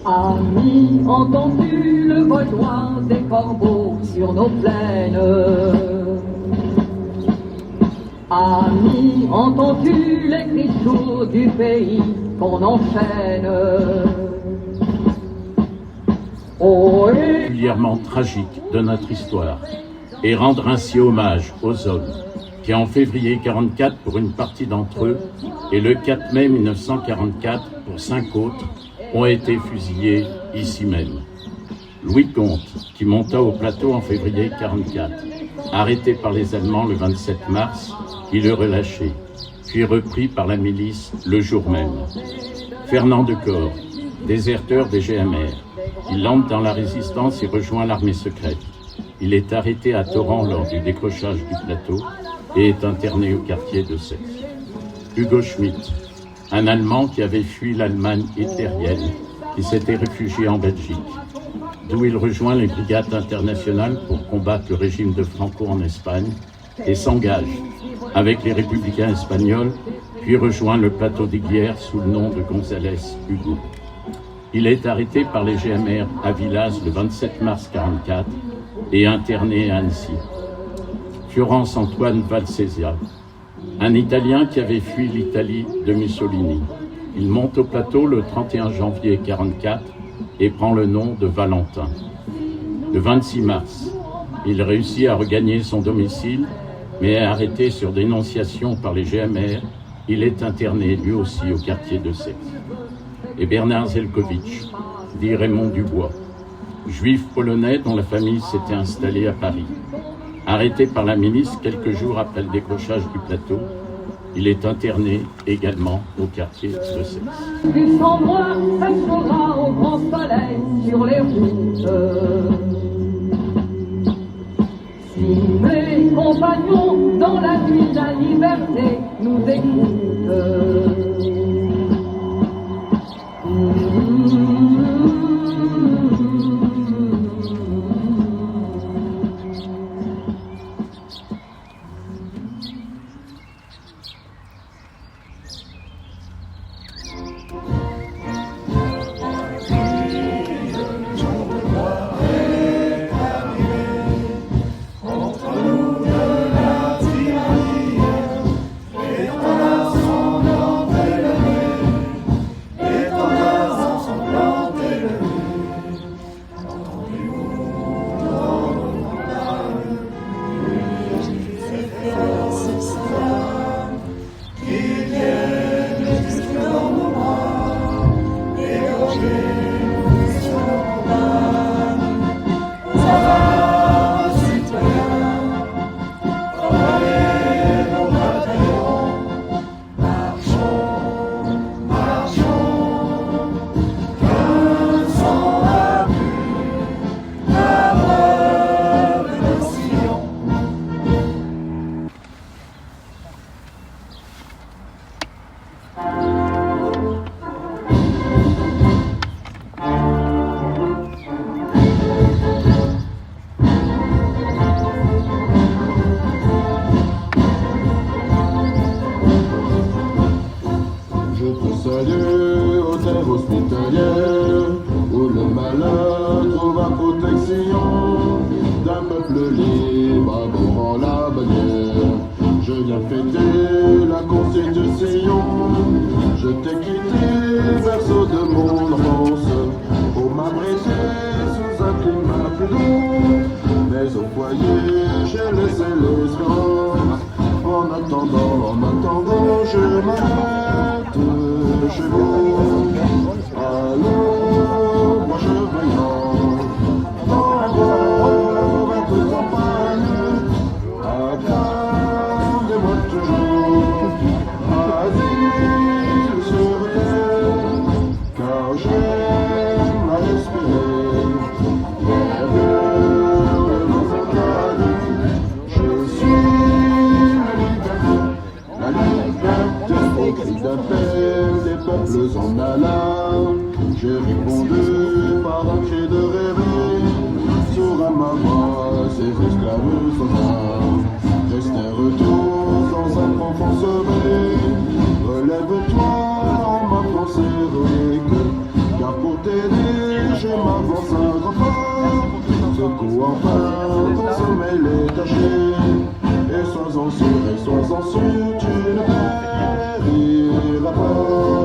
Amis, entends-tu le vol loin des corbeaux sur nos plaines? Amis, entends-tu les cris sourds du pays qu'on enchaîne? Oh, Particulièrement tragique de notre histoire, et rendre ainsi hommage aux hommes qui, en février 1944 pour une partie d'entre eux, et le 4 mai 1944 pour 5 autres, ont été fusillés ici même. Louis Comte, qui monta au plateau en février 1944, arrêté par les Allemands le 27 mars, il est relâché, puis repris par la milice le jour même. Fernand de Corre, déserteur des GMR, il entre dans la résistance et rejoint l'armée secrète. Il est arrêté à Torrent lors du décrochage du plateau et est interné au quartier de Seix. Hugo Schmidt, un Allemand qui avait fui l'Allemagne hitlérienne, qui s'était réfugié en Belgique, d'où il rejoint les brigades internationales pour combattre le régime de Franco en Espagne et s'engage avec les républicains espagnols, puis rejoint le plateau d'Iguières sous le nom de González Hugo. Il est arrêté par les GMR à Villaz le 27 mars 1944 et interné à Annecy. Florence Antoine Valsesia, un Italien qui avait fui l'Italie de Mussolini. Il monte au plateau le 31 janvier 1944 et prend le nom de Valentin. Le 26 mars, il réussit à regagner son domicile, mais est arrêté sur dénonciation par les GMR. Il est interné lui aussi au quartier de Seix. Et Bernard Zelkovitch, dit Raymond Dubois, juif polonais dont la famille s'était installée à Paris. Arrêté par la milice quelques jours après le décrochage du plateau, il est interné également au quartier de Seix. Du sang noir sèchera au grand soleil sur les routes. Si mes compagnons dans la nuit de la liberté nous écoutent, où le malheur trouve protection d'un peuple libre adorant la bannière. Je viens fêter la Constitution, je t'ai quitté, berceau de mon enfance, pour m'abriter sous un climat plus doux. Mais au foyer, j'ai laissé l'espérance. En attendant, je m'arrête chez vous. Alors, moi je voyant encore un peu de campagne. Attendez-moi toujours, asile sur terre, car j'aime à respirer l'air pur de nos encades. Je suis la liberté d'appel des peuples en alarme. J'ai répondu par un cri de réveil, sur un maman, ces esclaves sauvages restèrent tous dans un enfant sommeil. Relève-toi en ma pensée héroïque, car pour t'aider enfin, ton sommeil est caché. Et sois-en sûr, tu ne périras pas.